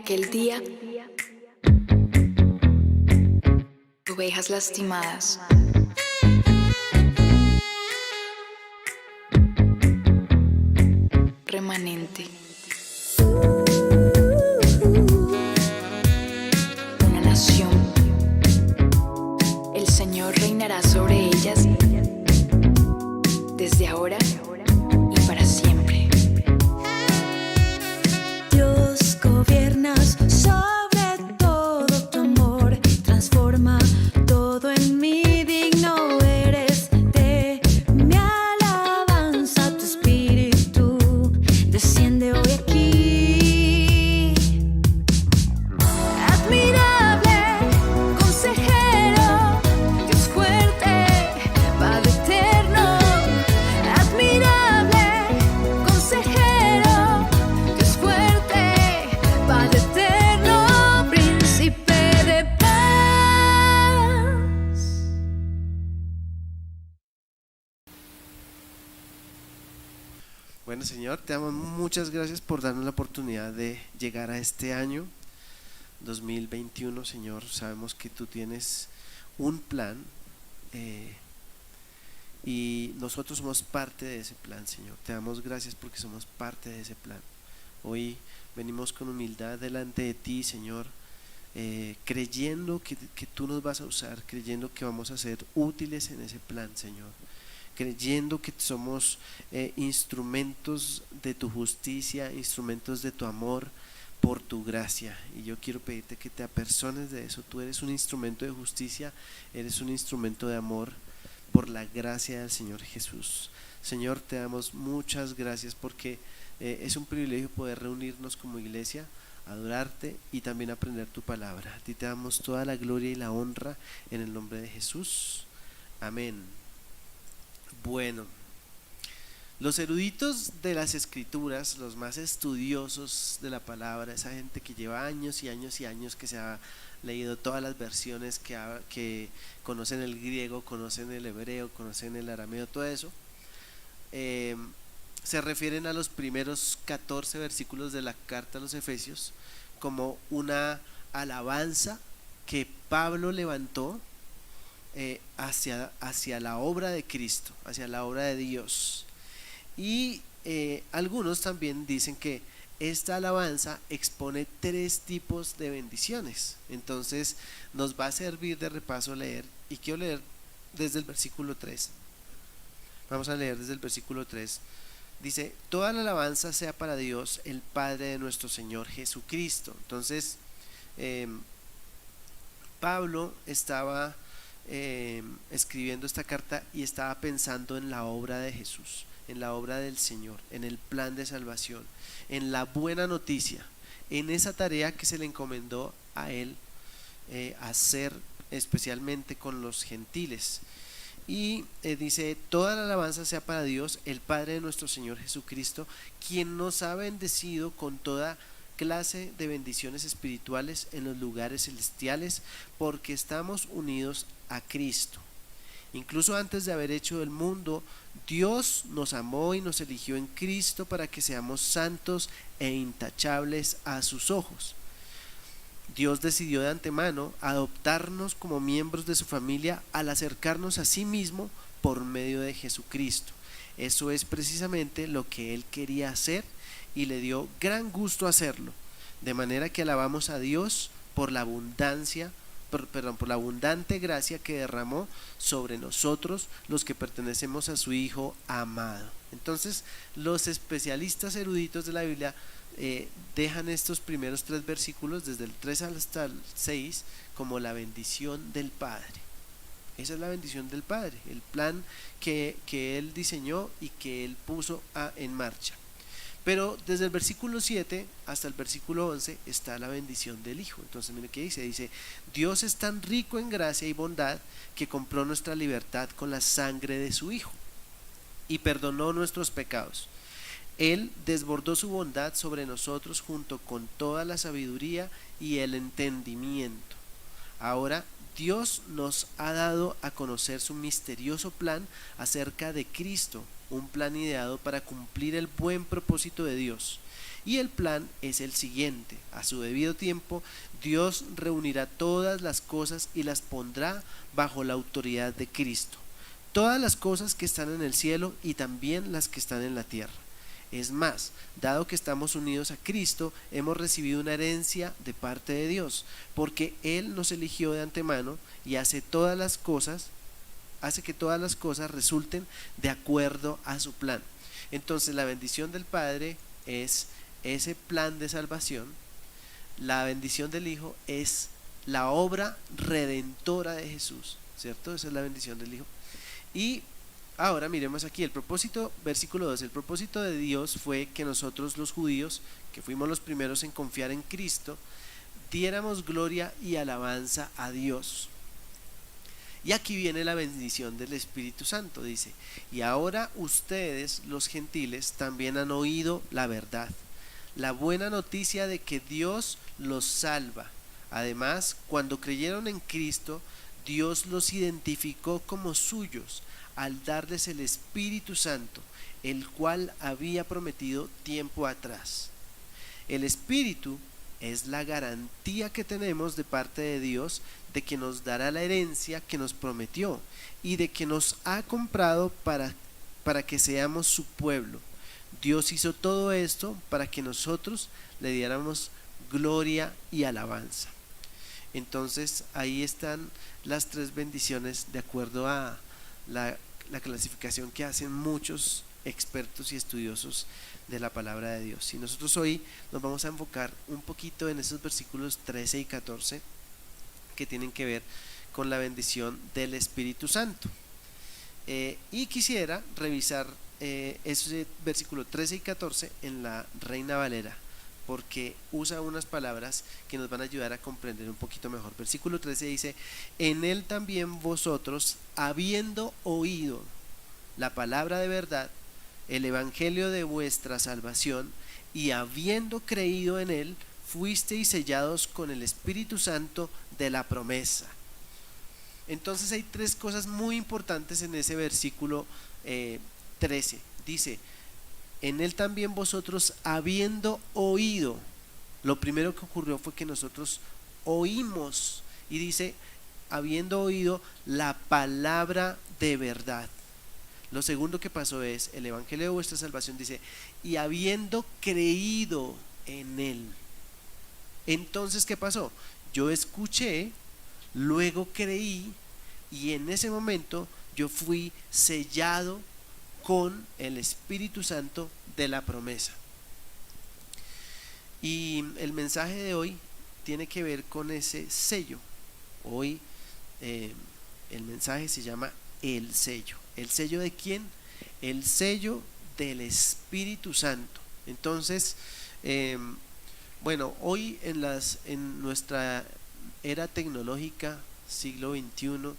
aquel día, ovejas lastimadas, remanente, una nación. El Señor reinará sobre ellas desde ahora y para siempre. Dios, gobiernas sobre todo, tu amor transforma todo en mí. Digno eres de mi alabanza, tu espíritu desciende hoy aquí. Admirable, consejero, Dios fuerte, Padre eterno. Admirable, consejero, Dios fuerte, Padre eterno, príncipe de paz. Bueno, Señor, te damos muchas gracias por darnos la oportunidad de llegar a este año 2021, Señor. Sabemos que tú tienes un plan y nosotros somos parte de ese plan, Señor. Te damos gracias porque somos parte de ese plan. Hoy venimos con humildad delante de ti, Señor, creyendo que tú nos vas a usar, creyendo que vamos a ser útiles en ese plan, Señor, creyendo que somos instrumentos de tu justicia, instrumentos de tu amor, por tu gracia. Y yo quiero pedirte que te apersones de eso. Tú eres un instrumento de justicia, eres un instrumento de amor por la gracia del Señor Jesús. Señor, te damos muchas gracias porque es un privilegio poder reunirnos como iglesia, adorarte y también aprender tu palabra. A ti te damos toda la gloria y la honra en el nombre de Jesús. Amén. Bueno, los eruditos de las escrituras, los más estudiosos de la palabra, esa gente que lleva años y años y años, que se ha leído todas las versiones, que conocen el griego, conocen el hebreo, conocen el arameo, todo eso, se refieren a los primeros 14 versículos de la carta a los Efesios como una alabanza que Pablo levantó hacia la obra de Cristo, hacia la obra de Dios. Y algunos también dicen que esta alabanza expone 3 tipos de bendiciones. Entonces nos va a servir de repaso leer, y quiero leer desde el versículo 3. Vamos a leer desde el versículo 3. Dice: toda la alabanza sea para Dios, el Padre de nuestro Señor Jesucristo. Entonces Pablo estaba escribiendo esta carta y estaba pensando en la obra de Jesús, en la obra del Señor, en el plan de salvación, en la buena noticia, en esa tarea que se le encomendó a él hacer especialmente con los gentiles. Y dice: toda la alabanza sea para Dios, el Padre de nuestro Señor Jesucristo, quien nos ha bendecido con toda clase de bendiciones espirituales en los lugares celestiales, porque estamos unidos a Cristo. Incluso antes de haber hecho el mundo, Dios nos amó y nos eligió en Cristo para que seamos santos e intachables a sus ojos. Dios decidió de antemano adoptarnos como miembros de su familia al acercarnos a sí mismo por medio de Jesucristo. Eso es precisamente lo que Él quería hacer y le dio gran gusto hacerlo, de manera que alabamos a Dios por la abundante gracia que derramó sobre nosotros los que pertenecemos a su Hijo amado. Entonces los especialistas eruditos de la Biblia dejan estos primeros 3 versículos, desde el 3 hasta el 6, como la bendición del Padre. Esa es la bendición del Padre, el plan que Él diseñó y que Él puso en marcha. Pero desde el versículo 7 hasta el versículo 11 está la bendición del Hijo. Entonces mire qué dice: Dios es tan rico en gracia y bondad que compró nuestra libertad con la sangre de su Hijo y perdonó nuestros pecados. Él desbordó su bondad sobre nosotros junto con toda la sabiduría y el entendimiento. Ahora Dios nos ha dado a conocer su misterioso plan acerca de Cristo, un plan ideado para cumplir el buen propósito de Dios. Y el plan es el siguiente: a su debido tiempo, Dios reunirá todas las cosas y las pondrá bajo la autoridad de Cristo. Todas las cosas que están en el cielo y también las que están en la tierra. Es más, dado que estamos unidos a Cristo, hemos recibido una herencia de parte de Dios, porque Él nos eligió de antemano y hace que todas las cosas resulten de acuerdo a su plan. Entonces la bendición del Padre es ese plan de salvación, la bendición del Hijo es la obra redentora de Jesús, ¿cierto? Esa es la bendición del Hijo. Y ahora miremos aquí el propósito, versículo 2, el propósito de Dios fue que nosotros los judíos, que fuimos los primeros en confiar en Cristo, diéramos gloria y alabanza a Dios. Y aquí viene la bendición del Espíritu Santo, dice: y ahora ustedes, los gentiles, también han oído la verdad, la buena noticia de que Dios los salva. Además, cuando creyeron en Cristo, Dios los identificó como suyos al darles el Espíritu Santo, el cual había prometido tiempo atrás. El Espíritu es la garantía que tenemos de parte de Dios de que nos dará la herencia que nos prometió y de que nos ha comprado para que seamos su pueblo. Dios hizo todo esto para que nosotros le diéramos gloria y alabanza. Entonces ahí están las tres bendiciones de acuerdo a la clasificación que hacen muchos expertos y estudiosos de la palabra de Dios. Y nosotros hoy nos vamos a enfocar un poquito en esos versículos 13 y 14 que tienen que ver con la bendición del Espíritu Santo. Y quisiera revisar ese versículo 13 y 14 en la Reina Valera, porque usa unas palabras que nos van a ayudar a comprender un poquito mejor. Versículo 13 dice: en él también vosotros, habiendo oído la palabra de verdad, el evangelio de vuestra salvación, y habiendo creído en él, fuisteis sellados con el Espíritu Santo de la promesa. Entonces hay tres cosas muy importantes en ese versículo 13. Dice: en él también vosotros, habiendo oído. Lo primero que ocurrió fue que nosotros oímos, y dice: habiendo oído la palabra de verdad. Lo segundo que pasó es el evangelio de vuestra salvación, dice: y habiendo creído en él. Entonces, ¿qué pasó? Yo escuché, luego creí, y en ese momento yo fui sellado con el Espíritu Santo de la promesa. Y el mensaje de hoy tiene que ver con ese sello. Hoy el mensaje se llama el sello. ¿El sello de quién? El sello del Espíritu Santo. Entonces, bueno, hoy en nuestra era tecnológica, siglo XXI,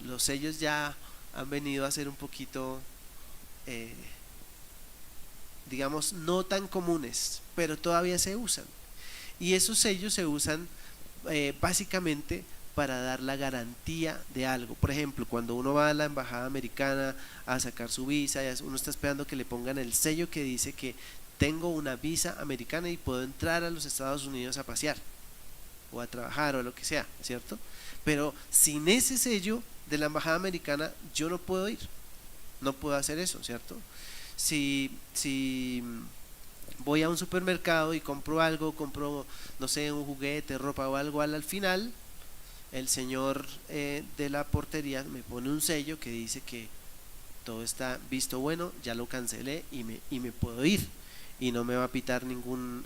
los sellos ya han venido a ser un poquito, digamos, no tan comunes, pero todavía se usan. Y esos sellos se usan básicamente para dar la garantía de algo. Por ejemplo, cuando uno va a la embajada americana a sacar su visa, uno está esperando que le pongan el sello que dice que tengo una visa americana y puedo entrar a los Estados Unidos a pasear o a trabajar o lo que sea, ¿cierto? Pero sin ese sello de la embajada americana yo no puedo ir, no puedo hacer eso, ¿cierto? Si voy a un supermercado y compro algo, no sé, un juguete, ropa o algo, al final el señor de la portería me pone un sello que dice que todo está visto bueno, ya lo cancelé y me puedo ir, y no me va a pitar ninguna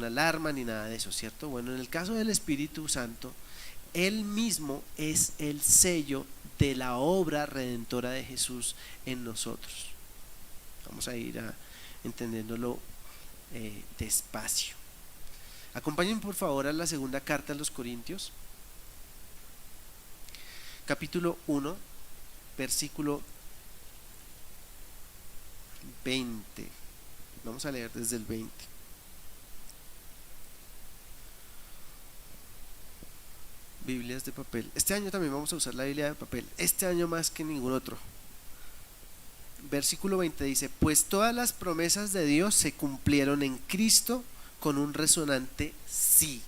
alarma ni nada de eso, ¿cierto? Bueno, en el caso del Espíritu Santo, él mismo es el sello de la obra redentora de Jesús en nosotros. Vamos a ir entendiéndolo despacio. Acompáñenme por favor a la segunda carta a los Corintios, capítulo 1, versículo 20. Vamos a leer desde el 20. Biblias de papel. Este año también vamos a usar la Biblia de papel, este año más que ningún otro. versículo 20 dice, pues todas las promesas de Dios se cumplieron en Cristo con un resonante sí.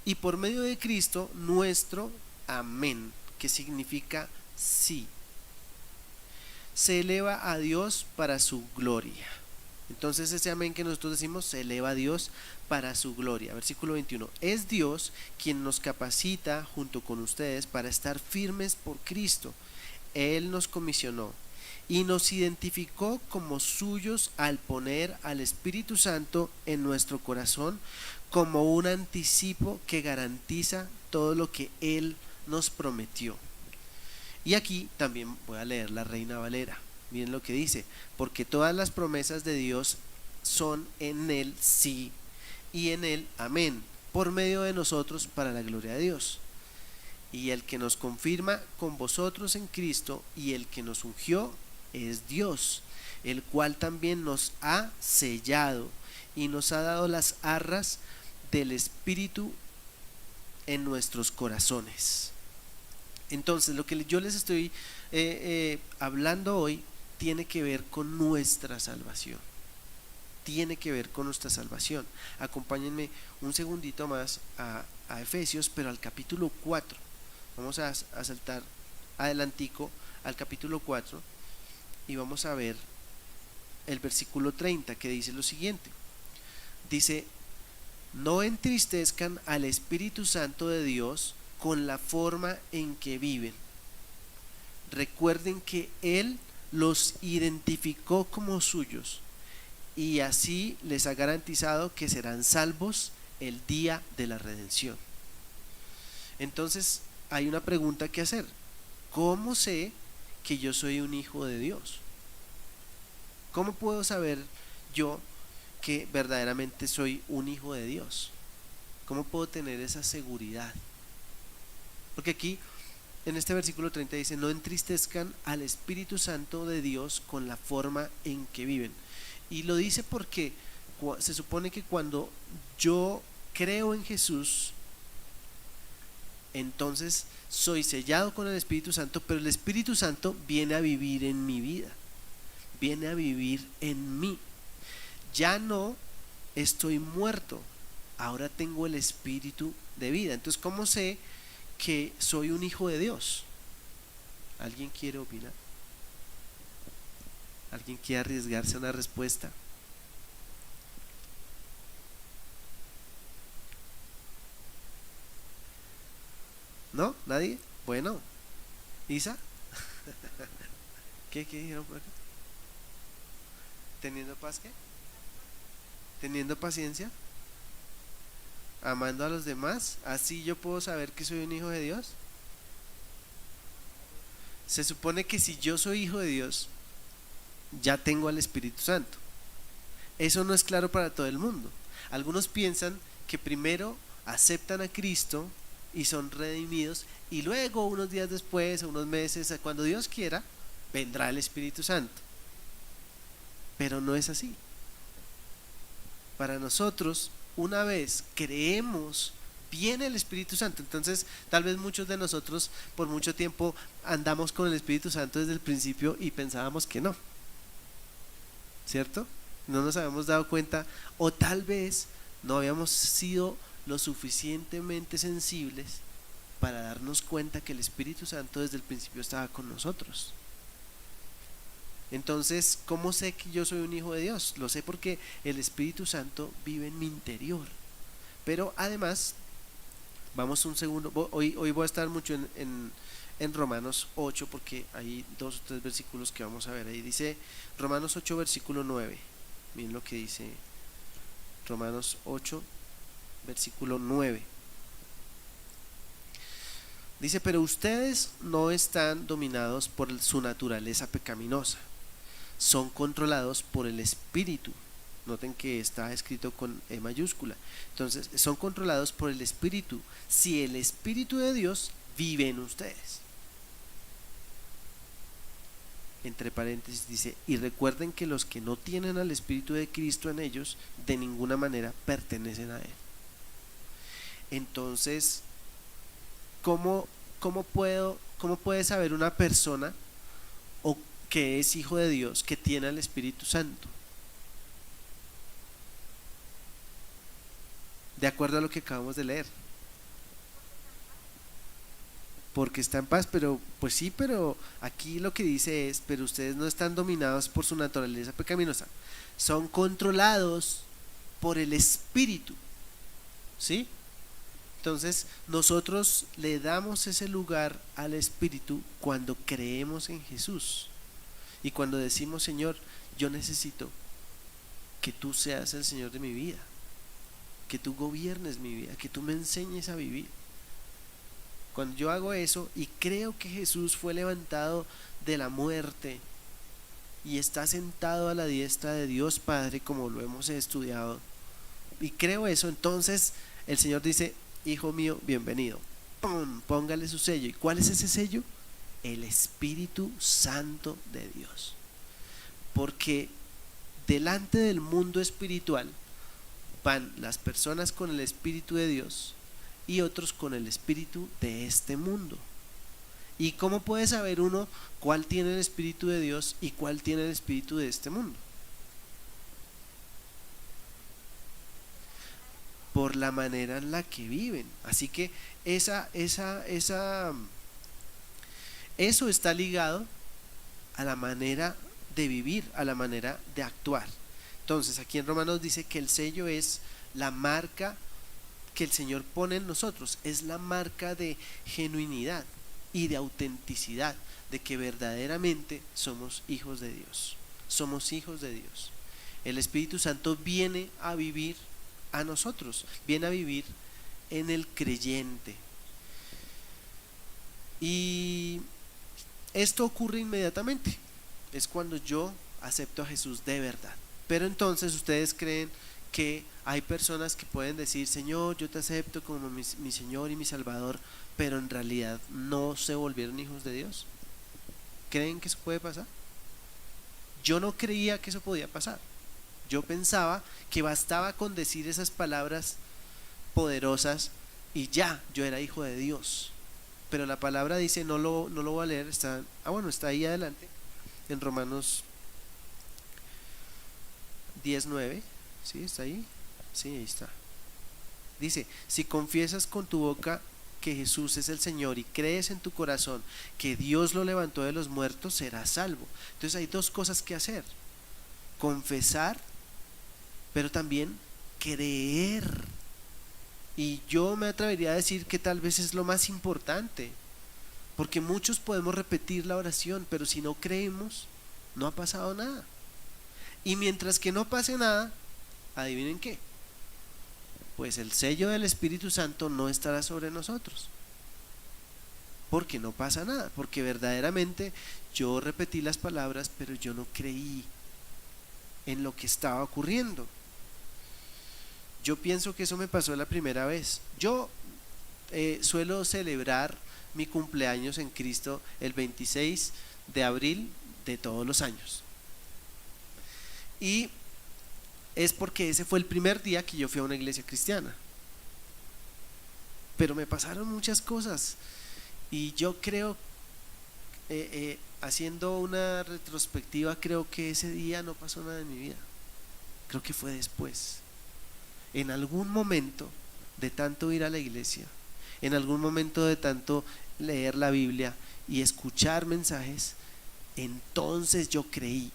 Y por medio de Cristo nuestro amén, que significa sí, se eleva a Dios para su gloria. Entonces ese amén que nosotros decimos se eleva a Dios para su gloria. Versículo 21, es Dios quien nos capacita junto con ustedes para estar firmes por Cristo. Él nos comisionó y nos identificó como suyos al poner al Espíritu Santo en nuestro corazón como un anticipo que garantiza todo lo que Él nos prometió. Y aquí también voy a leer la Reina Valera. Miren lo que dice, porque todas las promesas de Dios son en Él sí y en Él amén, por medio de nosotros para la gloria de Dios. Y el que nos confirma con vosotros en Cristo y el que nos ungió es Dios, el cual también nos ha sellado y nos ha dado las arras del Espíritu en nuestros corazones. Entonces lo que yo les estoy hablando hoy tiene que ver con nuestra salvación. Tiene que ver con nuestra salvación. Acompáñenme un segundito más a Efesios, pero al capítulo 4. Vamos a saltar adelantico al capítulo 4 y vamos a ver el versículo 30 que dice lo siguiente. Dice, no entristezcan al Espíritu Santo de Dios con la forma en que viven. Recuerden que Él los identificó como suyos y así les ha garantizado que serán salvos el día de la redención. Entonces hay una pregunta que hacer. ¿Cómo sé que yo soy un hijo de Dios? ¿Cómo puedo saber yo que verdaderamente soy un hijo de Dios? ¿Cómo puedo tener esa seguridad? Porque aquí en este versículo 30 dice, no entristezcan al Espíritu Santo de Dios con la forma en que viven. Y lo dice porque se supone que cuando yo creo en Jesús, entonces soy sellado con el Espíritu Santo, pero el Espíritu Santo viene a vivir en mi vida, viene a vivir en mí. Ya no estoy muerto, ahora tengo el Espíritu de vida. Entonces, ¿cómo sé que soy un hijo de Dios? ¿Alguien quiere opinar? ¿Alguien quiere arriesgarse a una respuesta? ¿No? ¿Nadie? Bueno, ¿Isa? ¿Qué dijeron por acá? ¿Teniendo paz qué? ¿Teniendo paciencia? ¿Amando a los demás? ¿Así yo puedo saber que soy un hijo de Dios? Se supone que si yo soy hijo de Dios, ya tengo al Espíritu Santo. Eso no es claro para todo el mundo. Algunos piensan que primero aceptan a Cristo y son redimidos y luego unos días después o unos meses, cuando Dios quiera, vendrá el Espíritu Santo. Pero no es así. Para nosotros, una vez creemos, viene el Espíritu Santo. Entonces tal vez muchos de nosotros por mucho tiempo andamos con el Espíritu Santo desde el principio y pensábamos que no, ¿cierto? No nos habíamos dado cuenta, o tal vez no habíamos sido lo suficientemente sensibles para darnos cuenta que el Espíritu Santo desde el principio estaba con nosotros. Entonces, ¿cómo sé que yo soy un hijo de Dios? Lo sé porque el Espíritu Santo vive en mi interior. Pero además, vamos un segundo, hoy voy a estar mucho en Romanos 8, porque hay 2 o 3 versículos que vamos a ver. Ahí dice Romanos 8 versículo 9. Miren lo que dice Romanos 8 versículo 9. Dice, pero ustedes no están dominados por su naturaleza pecaminosa, son controlados por el Espíritu. Noten que está escrito con E mayúscula. Entonces, son controlados por el Espíritu. Si el Espíritu de Dios vive en ustedes. Entre paréntesis dice, y recuerden que los que no tienen al Espíritu de Cristo en ellos, de ninguna manera pertenecen a Él. Entonces, ¿cómo puede saber una persona o que es hijo de Dios, que tiene al Espíritu Santo. De acuerdo a lo que acabamos de leer. Porque está en paz, pero pues sí, pero aquí lo que dice es, pero ustedes no están dominados por su naturaleza pecaminosa, son controlados por el Espíritu, ¿sí? Entonces nosotros le damos ese lugar al Espíritu cuando creemos en Jesús y cuando decimos: Señor, yo necesito que tú seas el Señor de mi vida, que tú gobiernes mi vida, que tú me enseñes a vivir. Cuando yo hago eso y creo que Jesús fue levantado de la muerte y está sentado a la diestra de Dios Padre, como lo hemos estudiado, y creo eso, entonces el Señor dice: hijo mío, bienvenido. ¡Pum! Póngale su sello. ¿Y cuál es ese sello? El Espíritu Santo de Dios. Porque delante del mundo espiritual van las personas con el Espíritu de Dios y otros con el espíritu de este mundo. ¿Y cómo puede saber uno cuál tiene el Espíritu de Dios y cuál tiene el espíritu de este mundo? Por la manera en la que viven. Así que eso está ligado a la manera de vivir, a la manera de actuar. Entonces aquí en Romanos dice que el sello es la marca que el Señor pone en nosotros, es la marca de genuinidad y de autenticidad, de que verdaderamente somos hijos de Dios, somos hijos de Dios. El Espíritu Santo viene a vivir a nosotros, viene a vivir en el creyente, y esto ocurre inmediatamente, es cuando yo acepto a Jesús de verdad. Pero entonces ustedes creen que hay personas que pueden decir: Señor, yo te acepto como mi Señor y mi Salvador, pero en realidad no se volvieron hijos de Dios. ¿Creen que eso puede pasar? Yo no creía que eso podía pasar. Yo pensaba que bastaba con decir esas palabras poderosas y ya, yo era hijo de Dios. Pero la palabra dice, no lo voy a leer, está ahí adelante, en Romanos 10:9. ¿Sí? ¿Está ahí? Sí, ahí está. Dice: si confiesas con tu boca que Jesús es el Señor y crees en tu corazón que Dios lo levantó de los muertos, serás salvo. Entonces hay dos cosas que hacer: confesar, pero también creer. Y yo me atrevería a decir que tal vez es lo más importante, porque muchos podemos repetir la oración, pero si no creemos, no ha pasado nada. Y mientras que no pase nada, adivinen qué, pues el sello del Espíritu Santo no estará sobre nosotros, porque no pasa nada, porque verdaderamente yo repetí las palabras, pero yo no creí en lo que estaba ocurriendo. Yo pienso que eso me pasó la primera vez. Yo suelo celebrar mi cumpleaños en Cristo el 26 de abril de todos los años, y es porque ese fue el primer día que yo fui a una iglesia cristiana. Pero me pasaron muchas cosas y yo creo, haciendo una retrospectiva, creo que ese día no pasó nada en mi vida. Creo que fue después, en algún momento de tanto ir a la iglesia, en algún momento de tanto leer la Biblia y escuchar mensajes, entonces yo creí.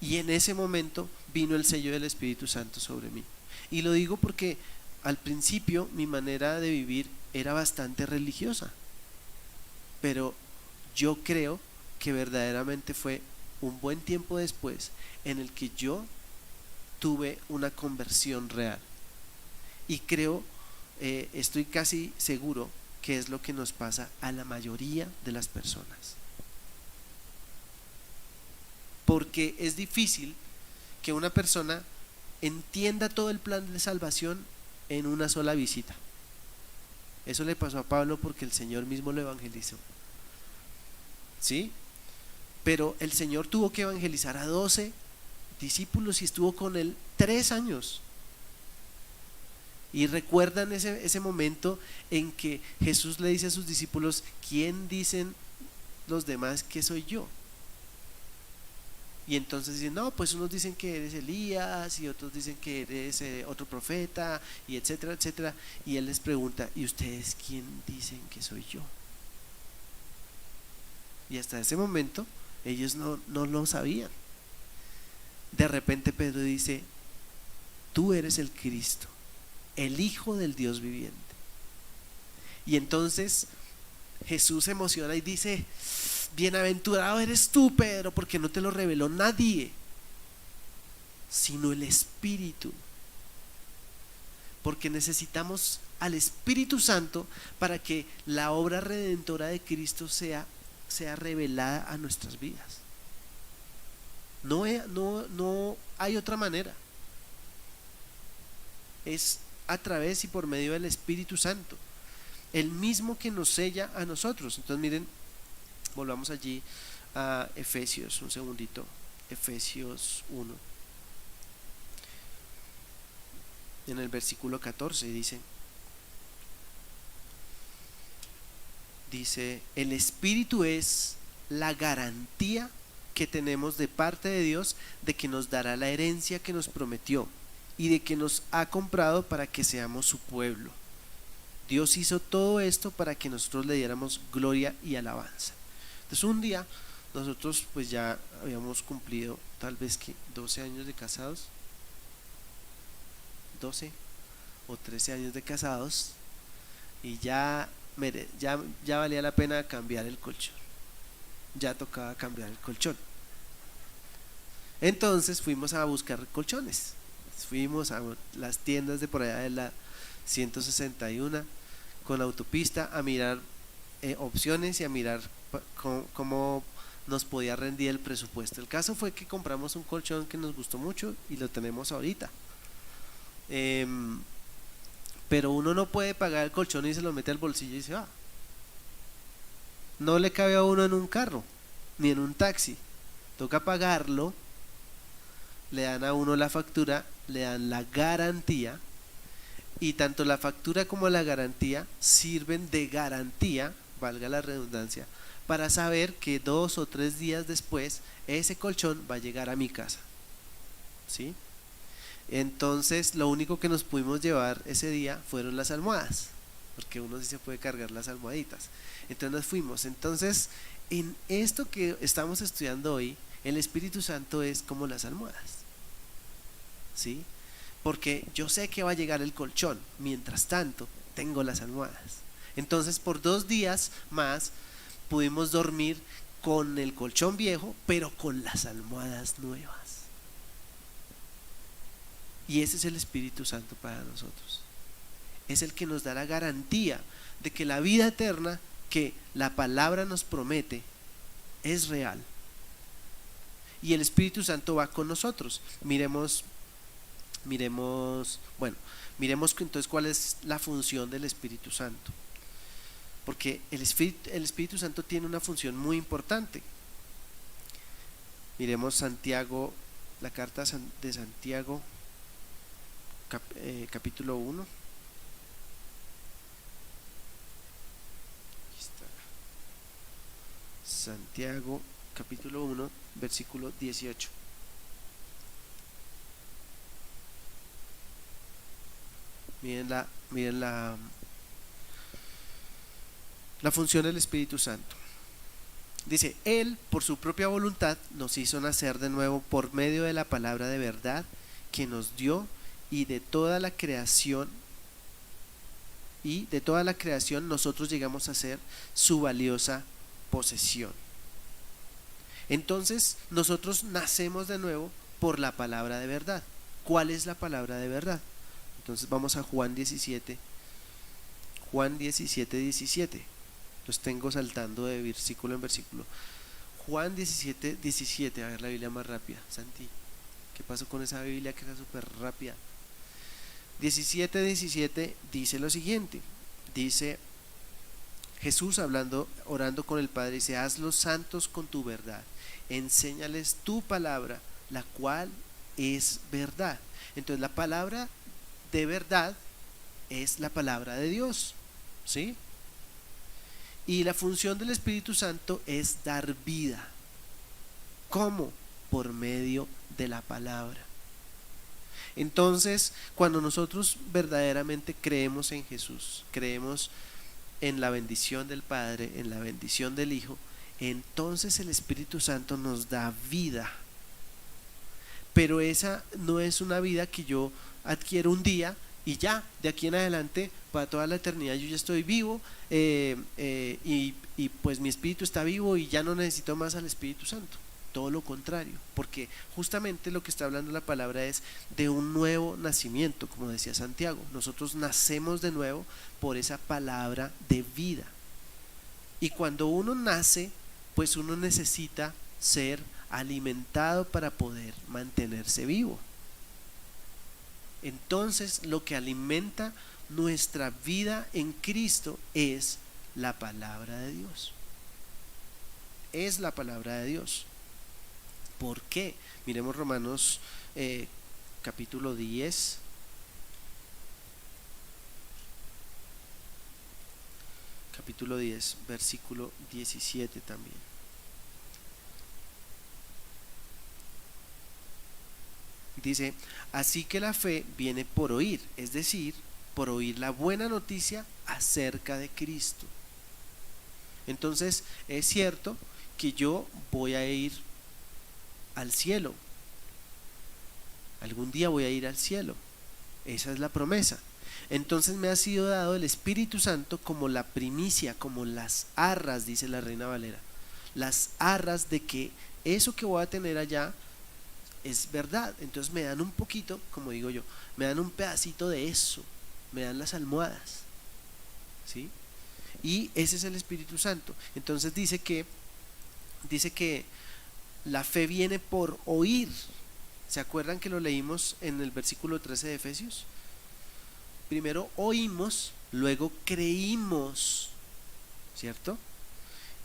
Y en ese momento vino el sello del Espíritu Santo sobre mí. Y lo digo porque al principio mi manera de vivir era bastante religiosa, pero yo creo que verdaderamente fue un buen tiempo después en el que yo tuve una conversión real. Y creo, estoy casi seguro que es lo que nos pasa a la mayoría de las personas. Porque es difícil que una persona entienda todo el plan de salvación en una sola visita. Eso le pasó a Pablo porque el Señor mismo lo evangelizó, ¿sí? Pero el Señor tuvo que evangelizar a 12 discípulos y estuvo con él 3 años. Y recuerdan ese momento en que Jesús le dice a sus discípulos: ¿quién dicen los demás qué soy yo? Y entonces dicen, no, pues unos dicen que eres Elías y otros dicen que eres otro profeta, y etcétera, etcétera. Y él les pregunta, ¿y ustedes quién dicen que soy yo? Y hasta ese momento ellos no lo sabían. De repente Pedro dice, tú eres el Cristo, el Hijo del Dios viviente. Y entonces Jesús se emociona y dice, bienaventurado eres tú, Pedro, porque no te lo reveló nadie, sino el Espíritu. Porque necesitamos al Espíritu Santo para que la obra redentora de Cristo sea revelada a nuestras vidas. No hay otra manera. Es a través y por medio del Espíritu Santo, el mismo que nos sella a nosotros. Entonces miren, volvamos allí a Efesios, un segundito. Efesios 1, en el versículo 14 dice, el Espíritu es la garantía que tenemos de parte de Dios de que nos dará la herencia que nos prometió y de que nos ha comprado para que seamos su pueblo. Dios hizo todo esto para que nosotros le diéramos gloria y alabanza. Entonces un día nosotros pues ya habíamos cumplido tal vez que 12 años de casados, 12 o 13 años de casados, y ya valía la pena cambiar el colchón. Ya tocaba cambiar el colchón. Entonces fuimos a buscar colchones. Fuimos a las tiendas de por allá de la 161 con la autopista a mirar opciones y a mirar cómo nos podía rendir el presupuesto. El caso fue que compramos un colchón que nos gustó mucho y lo tenemos ahorita. Pero uno no puede pagar el colchón y se lo mete al bolsillo y se va. No le cabe a uno en un carro ni en un taxi, toca pagarlo. Le dan a uno la factura, le dan la garantía, y tanto la factura como la garantía sirven de garantía, valga la redundancia, para saber que 2 o 3 días después ese colchón va a llegar a mi casa, ¿sí? Entonces lo único que nos pudimos llevar ese día fueron las almohadas, porque uno sí se puede cargar las almohaditas. Entonces nos fuimos. Entonces en esto que estamos estudiando hoy, el Espíritu Santo es como las almohadas, ¿sí? Porque yo sé que va a llegar el colchón, mientras tanto tengo las almohadas. Entonces por 2 días más pudimos dormir con el colchón viejo, pero con las almohadas nuevas. Y ese es el Espíritu Santo para nosotros. Es el que nos da la garantía de que la vida eterna que la palabra nos promete es real. Y el Espíritu Santo va con nosotros. Miremos entonces cuál es la función del Espíritu Santo. Porque el Espíritu Santo tiene una función muy importante. Miremos Santiago, la carta de Santiago, capítulo 1. Aquí está. Santiago, capítulo 1, versículo 18. Miren la función del Espíritu Santo. Dice, Él por su propia voluntad nos hizo nacer de nuevo por medio de la palabra de verdad que nos dio, y de toda la creación nosotros llegamos a ser su valiosa posesión. Entonces nosotros nacemos de nuevo por la palabra de verdad. ¿Cuál es la palabra de verdad? Entonces vamos a Juan 17, 17. Los tengo saltando de versículo en versículo. Juan 17, 17. A ver la Biblia más rápida. Santi, ¿qué pasó con esa Biblia que era súper rápida? 17, 17 dice lo siguiente. Dice Jesús orando con el Padre, dice, hazlos santos con tu verdad, enséñales tu palabra, la cual es verdad. Entonces la palabra de verdad es la palabra de Dios, ¿sí? Y la función del Espíritu Santo es dar vida. ¿Cómo? Por medio de la palabra. Entonces, cuando nosotros verdaderamente creemos en Jesús, creemos en la bendición del Padre, en la bendición del Hijo, entonces el Espíritu Santo nos da vida. Pero esa no es una vida que yo adquiero un día y ya, de aquí en adelante, para toda la eternidad yo ya estoy vivo, y pues mi espíritu está vivo y ya no necesito más al Espíritu Santo. Todo lo contrario, porque justamente lo que está hablando la palabra es de un nuevo nacimiento, como decía Santiago. Nosotros nacemos de nuevo por esa palabra de vida. Y cuando uno nace, pues uno necesita ser alimentado para poder mantenerse vivo. Entonces, lo que alimenta nuestra vida en Cristo es la palabra de Dios. Es la palabra de Dios. ¿Por qué? Miremos Romanos capítulo 10. Capítulo 10, versículo 17 también. Dice, así que la fe viene por oír, es decir, por oír la buena noticia acerca de Cristo. Entonces, es cierto que yo voy a ir al cielo. Algún día voy a ir al cielo. Esa es la promesa. Entonces me ha sido dado el Espíritu Santo como la primicia, como las arras, dice la Reina Valera. Las arras de que eso que voy a tener allá es verdad. Entonces me dan un poquito, como digo yo, me dan un pedacito de eso, me dan las almohadas, ¿sí? Y ese es el Espíritu Santo. Entonces dice que la fe viene por oír. ¿Se acuerdan que lo leímos en el versículo 13 de Efesios? Primero oímos, luego creímos, ¿cierto?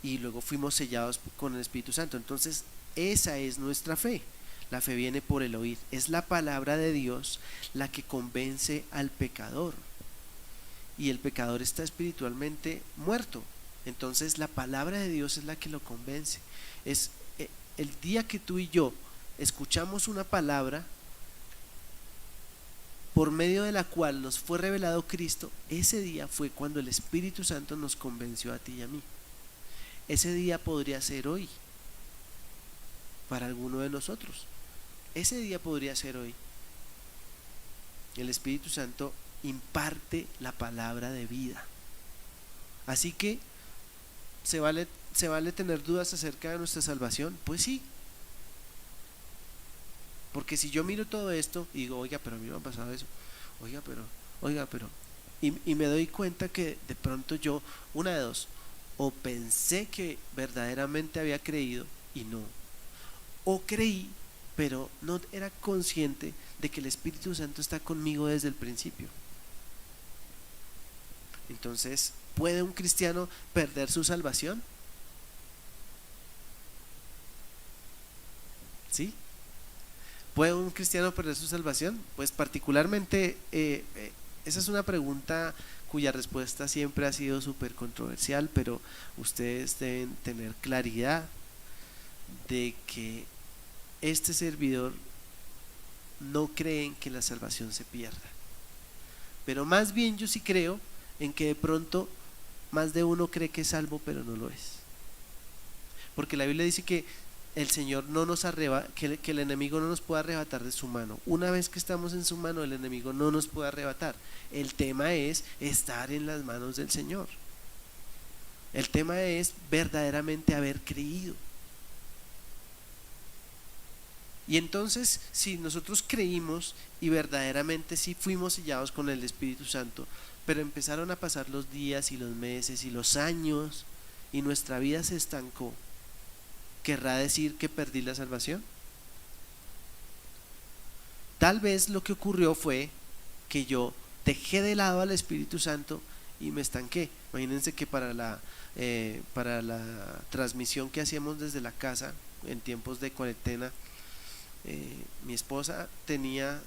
Y luego fuimos sellados con el Espíritu Santo. Entonces esa es nuestra fe. La fe viene por el oír. Es la palabra de Dios la que convence al pecador. Y el pecador está espiritualmente muerto. Entonces la palabra de Dios es la que lo convence. Es el día que tú y yo escuchamos una palabra por medio de la cual nos fue revelado Cristo, ese día fue cuando el Espíritu Santo nos convenció a ti y a mí. Ese día podría ser hoy para alguno de nosotros. Ese día podría ser hoy. El Espíritu Santo imparte la palabra de vida. Así que ¿se vale tener dudas acerca de nuestra salvación? Pues sí. Porque si yo miro todo esto y digo, oiga, pero a mí me ha pasado eso, oiga, pero y me doy cuenta que de pronto yo, una de dos, o pensé que verdaderamente había creído y no, o creí pero no era consciente de que el Espíritu Santo está conmigo desde el principio. Entonces, ¿puede un cristiano perder su salvación? ¿Sí? ¿Puede un cristiano perder su salvación? Pues particularmente esa es una pregunta cuya respuesta siempre ha sido súper controversial, pero ustedes deben tener claridad de que este servidor no cree en que la salvación se pierda, pero más bien yo sí creo en que de pronto más de uno cree que es salvo pero no lo es, porque la Biblia dice que el Señor no nos que el enemigo no nos puede arrebatar de su mano. Una vez que estamos en su mano, el enemigo no nos puede arrebatar. El tema es estar en las manos del Señor. El tema es verdaderamente haber creído. Y entonces, si nosotros creímos y verdaderamente sí fuimos sellados con el Espíritu Santo, pero empezaron a pasar los días y los meses y los años y nuestra vida se estancó, ¿querrá decir que perdí la salvación? Tal vez lo que ocurrió fue que yo dejé de lado al Espíritu Santo y me estanqué. Imagínense que para la transmisión que hacíamos desde la casa en tiempos de cuarentena, mi esposa tenía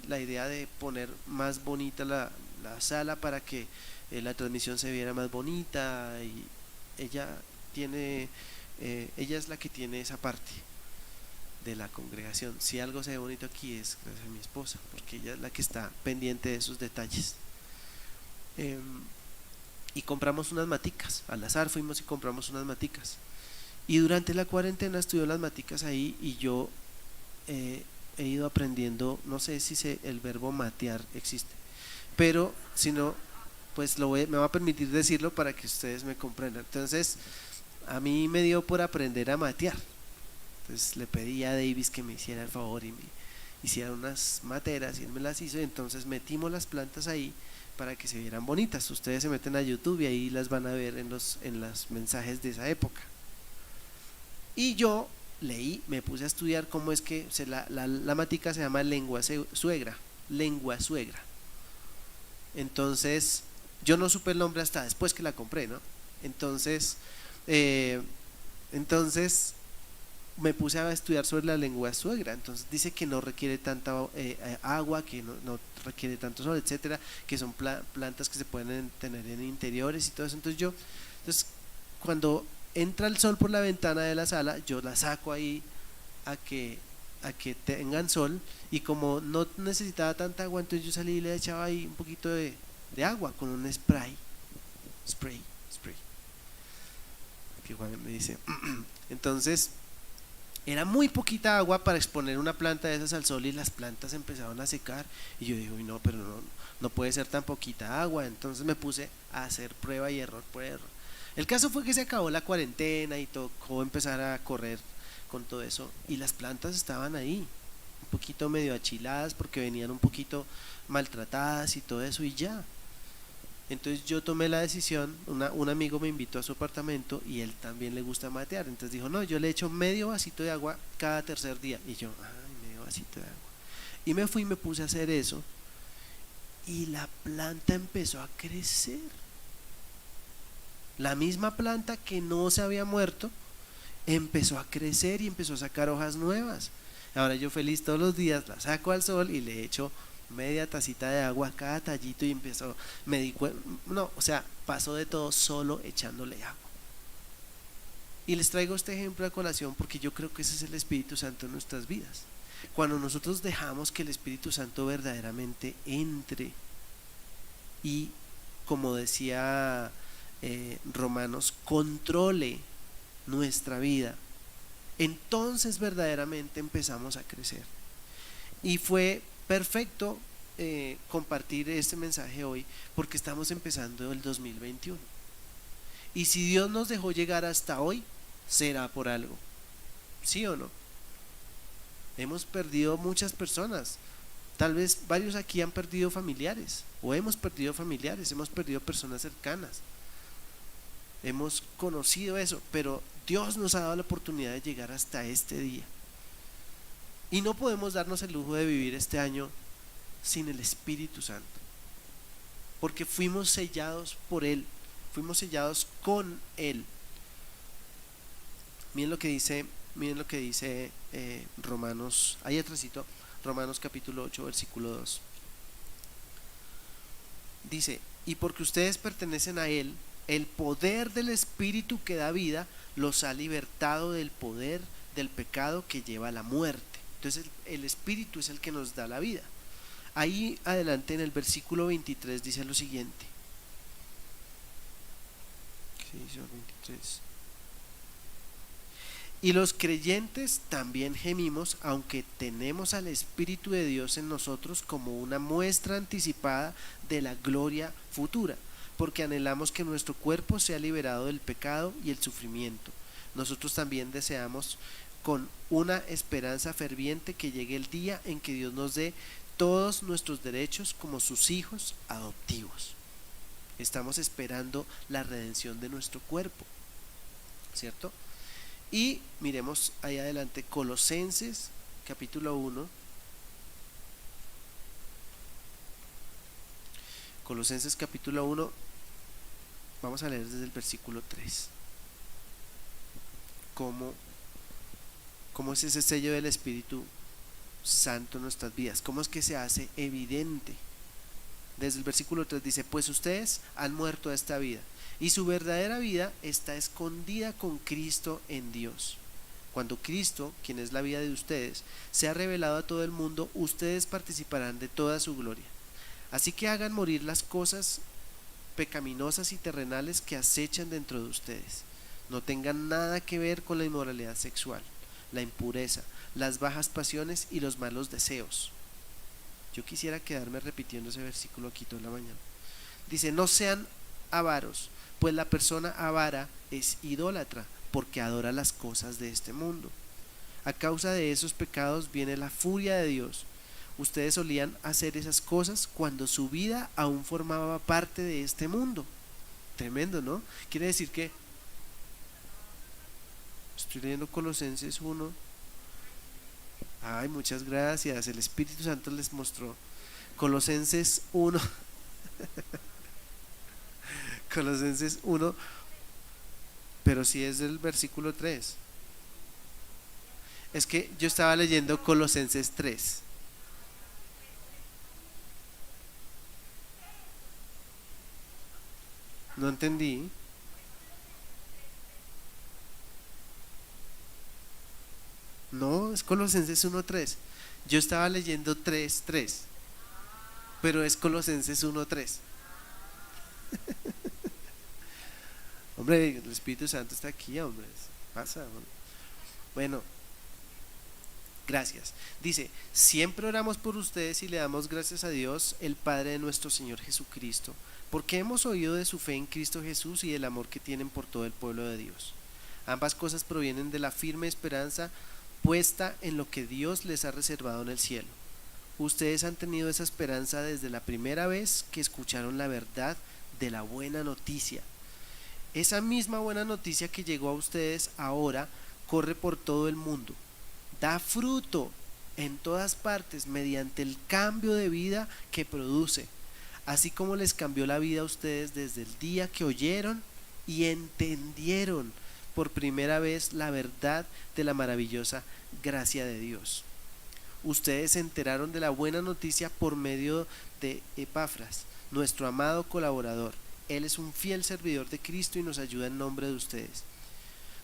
la idea de poner más bonita la sala para que la transmisión se viera más bonita ella es la que tiene esa parte de la congregación. Si algo se ve bonito aquí es gracias a mi esposa, porque ella es la que está pendiente de esos detalles. Y compramos unas maticas, al azar fuimos y compramos unas maticas, y durante la cuarentena estuvieron las maticas ahí, y yo he ido aprendiendo, no sé si el verbo matear existe, pero si no, pues me va a permitir decirlo para que ustedes me comprendan. Entonces a mí me dio por aprender a matear. Entonces le pedí a Davis que me hiciera el favor y me hiciera unas materas, y él me las hizo. Entonces metimos las plantas ahí para que se vieran bonitas. Ustedes se meten a YouTube y ahí las van a ver en los mensajes de esa época. Y yo leí, me puse a estudiar cómo es que la matica se llama lengua suegra. Entonces yo no supe el nombre hasta después que la compré, ¿no? Entonces me puse a estudiar sobre la lengua suegra. Entonces dice que no requiere tanta agua, que no requiere tanto sol, etcétera, que son plantas que se pueden tener en interiores y todo eso. Entonces cuando entra el sol por la ventana de la sala, yo la saco ahí a que tengan sol, y como no necesitaba tanta agua, entonces yo salí y le echaba ahí un poquito de agua con un spray, que Juan me dice. Entonces era muy poquita agua para exponer una planta de esas al sol, y las plantas empezaron a secar, y yo digo, no, pero no puede ser tan poquita agua. Entonces me puse a hacer prueba y error por error. El caso fue que se acabó la cuarentena y tocó empezar a correr con todo eso, y las plantas estaban ahí un poquito medio achiladas porque venían un poquito maltratadas y todo eso, y ya. Entonces yo tomé la decisión, un amigo me invitó a su apartamento y él también le gusta matear, entonces dijo, no, yo le echo medio vasito de agua cada tercer día, y yo, medio vasito de agua, y me fui y me puse a hacer eso, y la planta empezó a crecer. La misma planta que no se había muerto empezó a crecer y empezó a sacar hojas nuevas. Ahora yo feliz todos los días la saco al sol y le echo media tacita de agua a cada tallito, y pasó de todo solo echándole agua. Y les traigo este ejemplo a colación porque yo creo que ese es el Espíritu Santo en nuestras vidas. Cuando nosotros dejamos que el Espíritu Santo verdaderamente entre y, como decía Romanos, controle nuestra vida, entonces verdaderamente empezamos a crecer. Y fue perfecto compartir este mensaje hoy, porque estamos empezando el 2021, y si Dios nos dejó llegar hasta hoy, será por algo, ¿sí o no? Hemos perdido muchas personas, tal vez varios aquí han perdido familiares, o hemos perdido familiares, hemos perdido personas cercanas, hemos conocido eso, pero Dios nos ha dado la oportunidad de llegar hasta este día, y no podemos darnos el lujo de vivir este año sin el Espíritu Santo, porque fuimos sellados por Él, fuimos sellados con Él. Miren lo que dice Romanos, ahí atrásito, Romanos capítulo 8 versículo 2. Dice, y porque ustedes pertenecen a Él, el poder del Espíritu que da vida los ha libertado del poder del pecado que lleva a la muerte. Entonces el Espíritu es el que nos da la vida. Ahí adelante en el versículo 23 dice lo siguiente. ¿Qué dice el 23? Y los creyentes también gemimos, aunque tenemos al Espíritu de Dios en nosotros como una muestra anticipada de la gloria futura, porque anhelamos que nuestro cuerpo sea liberado del pecado y el sufrimiento. Nosotros también deseamos con una esperanza ferviente que llegue el día en que Dios nos dé todos nuestros derechos como sus hijos adoptivos. Estamos esperando la redención de nuestro cuerpo, ¿cierto? Y miremos ahí adelante Colosenses capítulo 1. Colosenses capítulo 1, vamos a leer desde el versículo 3. ¿Cómo es ese sello del Espíritu Santo en nuestras vidas? ¿Cómo es que se hace evidente? Desde el versículo 3 dice, pues ustedes han muerto a esta vida y su verdadera vida está escondida con Cristo en Dios. Cuando Cristo, quien es la vida de ustedes, sea revelado a todo el mundo, ustedes participarán de toda su gloria. Así que hagan morir las cosas pecaminosas y terrenales que acechan dentro de ustedes. No tengan nada que ver con la inmoralidad sexual, la impureza, las bajas pasiones y los malos deseos. Yo quisiera quedarme repitiendo ese versículo aquí toda la mañana. Dice: no sean avaros, pues la persona avara es idólatra, porque adora las cosas de este mundo. A causa de esos pecados viene la furia de Dios. Ustedes solían hacer esas cosas cuando su vida aún formaba parte de este mundo. Tremendo, ¿no? Quiere decir que estoy leyendo Colosenses 1. Ay, muchas gracias. El Espíritu Santo les mostró. Colosenses 1. Colosenses 1. Pero si es del versículo 3. Es que yo estaba leyendo Colosenses 3. No entendí. No, es Colosenses 1:3. Yo estaba leyendo 3:3, pero es Colosenses 1:3. Hombre, el Espíritu Santo está aquí, hombre. Pasa, hombre. Bueno, gracias. Dice: siempre oramos por ustedes y le damos gracias a Dios, el Padre de nuestro Señor Jesucristo, porque hemos oído de su fe en Cristo Jesús y del amor que tienen por todo el pueblo de Dios. Ambas cosas provienen de la firme esperanza puesta en lo que Dios les ha reservado en el cielo. Ustedes han tenido esa esperanza desde la primera vez que escucharon la verdad de la buena noticia. Esa misma buena noticia que llegó a ustedes ahora corre por todo el mundo, da fruto en todas partes mediante el cambio de vida que produce, así como les cambió la vida a ustedes desde el día que oyeron y entendieron por primera vez la verdad de la maravillosa gracia de Dios. Ustedes se enteraron de la buena noticia por medio de Epafras, nuestro amado colaborador. Él es un fiel servidor de Cristo y nos ayuda en nombre de ustedes.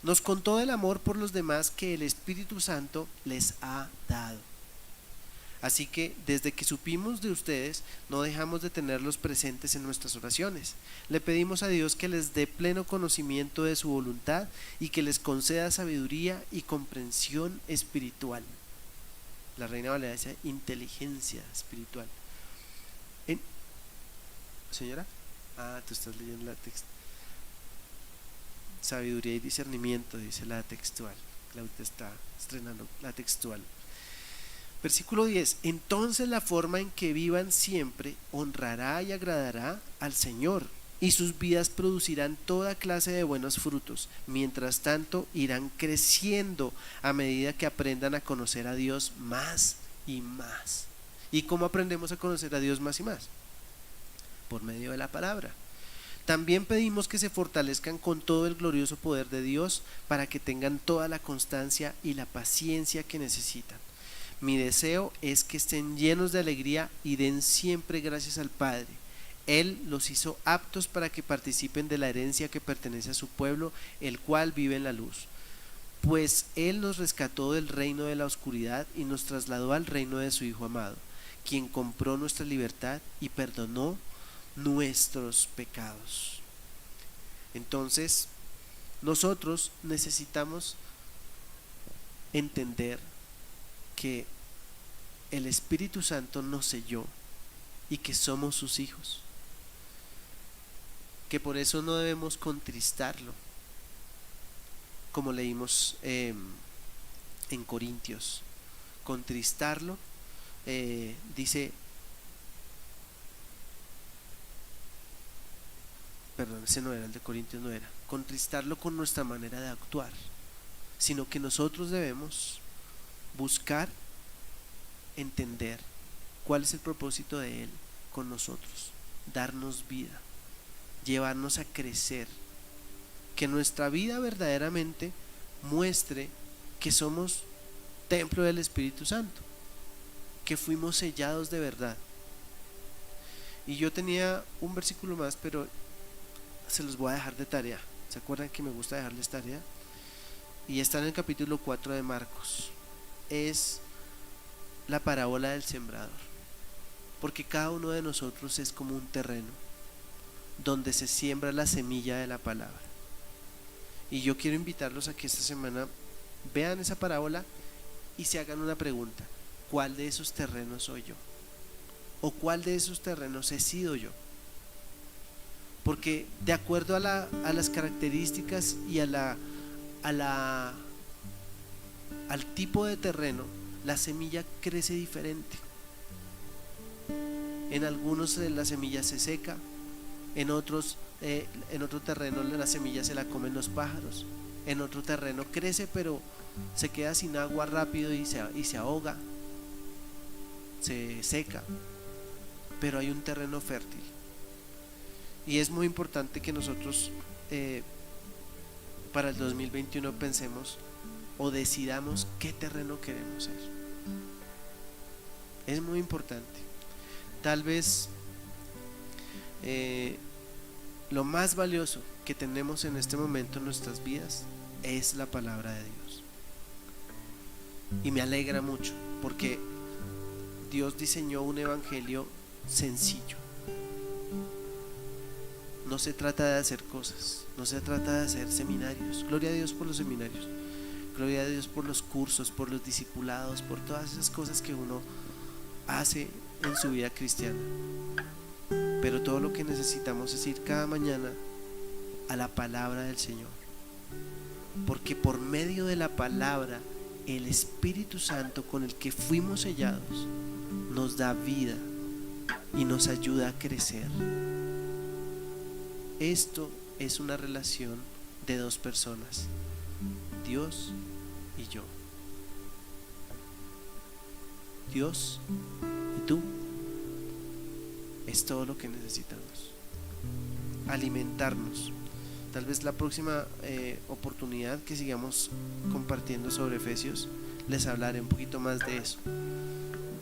Nos contó del amor por los demás que el Espíritu Santo les ha dado. Así que desde que supimos de ustedes, no dejamos de tenerlos presentes en nuestras oraciones. Le pedimos a Dios que les dé pleno conocimiento de su voluntad y que les conceda sabiduría y comprensión espiritual. La Reina Valera dice inteligencia espiritual. ¿Señora? Tú estás leyendo la texto. Sabiduría y discernimiento, dice la textual. Claudia está estrenando la textual. Versículo 10: entonces la forma en que vivan siempre honrará y agradará al Señor, y sus vidas producirán toda clase de buenos frutos. Mientras tanto irán creciendo a medida que aprendan a conocer a Dios más y más. ¿Y cómo aprendemos a conocer a Dios más y más? Por medio de la palabra. También pedimos que se fortalezcan con todo el glorioso poder de Dios para que tengan toda la constancia y la paciencia que necesitan. Mi deseo es que estén llenos de alegría y den siempre gracias al Padre. Él los hizo aptos para que participen de la herencia que pertenece a su pueblo, el cual vive en la luz. Pues Él nos rescató del reino de la oscuridad y nos trasladó al reino de su Hijo amado, quien compró nuestra libertad y perdonó nuestros pecados. Entonces, nosotros necesitamos entender que el Espíritu Santo nos selló y que somos sus hijos, que por eso no debemos contristarlo, como leímos en Corintios. Contristarlo, dice, perdón, ese no era el de Corintios, no era contristarlo con nuestra manera de actuar, sino que nosotros debemos buscar entender cuál es el propósito de Él con nosotros, darnos vida, llevarnos a crecer, que nuestra vida verdaderamente muestre que somos templo del Espíritu Santo, que fuimos sellados de verdad. Y yo tenía un versículo más, pero se los voy a dejar de tarea. ¿Se acuerdan que me gusta dejarles tarea? Y está en el capítulo 4 de Marcos. Es la parábola del sembrador, porque cada uno de nosotros es como un terreno donde se siembra la semilla de la palabra. Y yo quiero invitarlos a que esta semana vean esa parábola y se hagan una pregunta: ¿cuál de esos terrenos soy yo? ¿O cuál de esos terrenos he sido yo? Porque de acuerdo a las características y al tipo de terreno, la semilla crece diferente. En algunos la semilla se seca, en otro terreno la semilla se la comen los pájaros, en otro terreno crece pero se queda sin agua rápido y se ahoga, se seca. Pero hay un terreno fértil, y es muy importante que nosotros para el 2021 pensemos o decidamos qué terreno queremos ser. Es muy importante. Tal vez lo más valioso que tenemos en este momento en nuestras vidas es la palabra de Dios, y me alegra mucho porque Dios diseñó un evangelio sencillo. No se trata de hacer cosas, no se trata de hacer seminarios. Gloria a Dios por los seminarios, gloria a Dios por los cursos, por los discipulados, por todas esas cosas que uno hace en su vida cristiana. Pero todo lo que necesitamos es ir cada mañana a la palabra del Señor, porque por medio de la palabra el Espíritu Santo con el que fuimos sellados nos da vida y nos ayuda a crecer. Esto es una relación de dos personas, Dios y yo. Dios y tú. Es todo lo que necesitamos. Alimentarnos. Tal vez la próxima oportunidad que sigamos compartiendo sobre Efesios, les hablaré un poquito más de eso,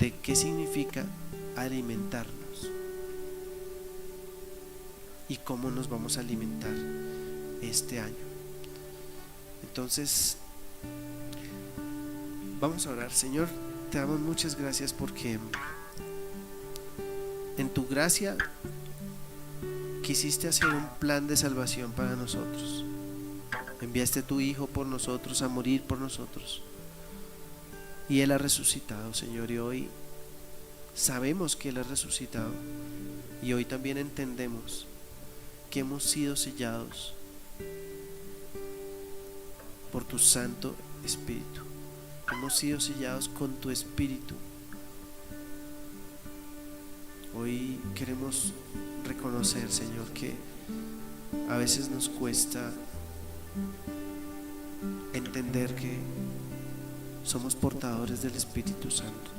de qué significa alimentarnos y cómo nos vamos a alimentar este año. Entonces vamos a orar. Señor, te damos muchas gracias porque en tu gracia quisiste hacer un plan de salvación para nosotros. Enviaste a tu Hijo por nosotros, a morir por nosotros, y Él ha resucitado, Señor, y hoy sabemos que Él ha resucitado, y hoy también entendemos que hemos sido sellados por tu Santo Espíritu. Hemos sido sellados con tu Espíritu. Hoy queremos reconocer, Señor, que a veces nos cuesta entender que somos portadores del Espíritu Santo.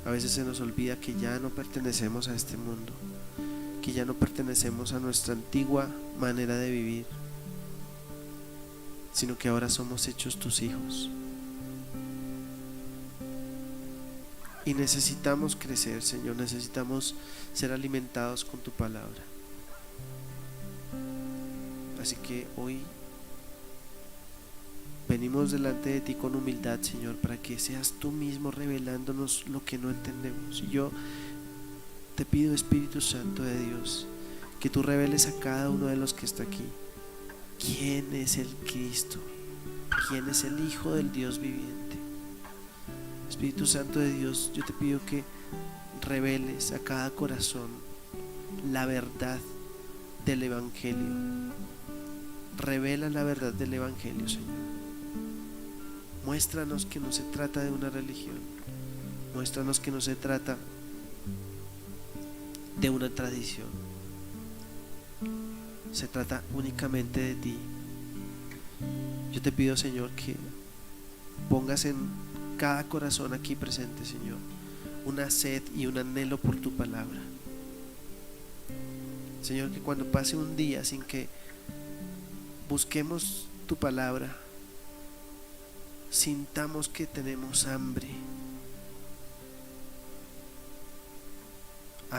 A veces se nos olvida que ya no pertenecemos a este mundo, que ya no pertenecemos a nuestra antigua manera de vivir, sino que ahora somos hechos tus hijos. Y necesitamos crecer, Señor, necesitamos ser alimentados con tu palabra. Así que hoy venimos delante de ti con humildad, Señor, para que seas tú mismo revelándonos lo que no entendemos. Y yo te pido, Espíritu Santo de Dios, que tú reveles a cada uno de los que está aquí quién es el Cristo, quién es el Hijo del Dios viviente. Espíritu Santo de Dios, yo te pido que reveles a cada corazón la verdad del Evangelio. Revela la verdad del Evangelio, Señor. Muéstranos que no se trata de una religión. Muéstranos que no se trata de una tradición. Se trata únicamente de ti. Yo te pido, Señor, que pongas en cada corazón aquí presente, Señor, una sed y un anhelo por tu palabra. Señor, que cuando pase un día sin que busquemos tu palabra, sintamos que tenemos hambre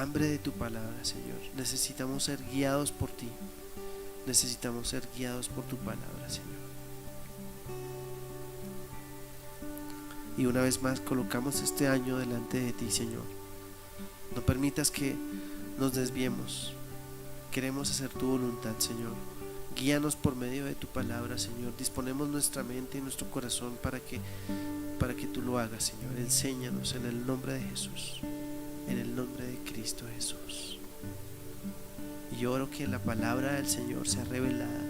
hambre de tu palabra, Señor. Necesitamos ser guiados por ti. Necesitamos ser guiados por tu palabra, Señor. Y una vez más colocamos este año delante de ti, Señor. No permitas que nos desviemos. Queremos hacer tu voluntad, Señor. Guíanos por medio de tu palabra, Señor. Disponemos nuestra mente y nuestro corazón para que tú lo hagas, Señor. Enséñanos en el nombre de Jesús, en el nombre de Cristo Jesús. Y oro que la palabra del Señor sea revelada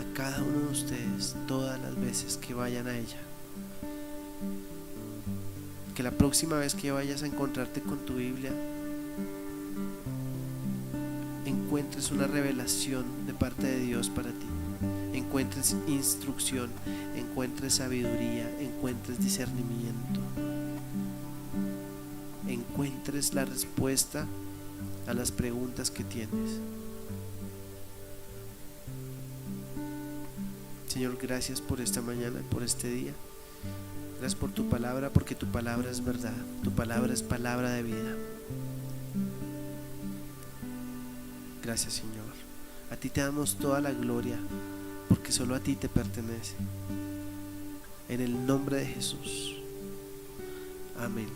a cada uno de ustedes todas las veces que vayan a ella. Que la próxima vez que vayas a encontrarte con tu Biblia, encuentres una revelación de parte de Dios para ti. Encuentres instrucción, encuentres sabiduría, encuentres discernimiento, encuentres la respuesta a las preguntas que tienes. Señor, gracias por esta mañana, por este día. Gracias por tu palabra, porque tu palabra es verdad, tu palabra es palabra de vida. Gracias, Señor. A ti te damos toda la gloria, porque solo a ti te pertenece. En el nombre de Jesús. Amén.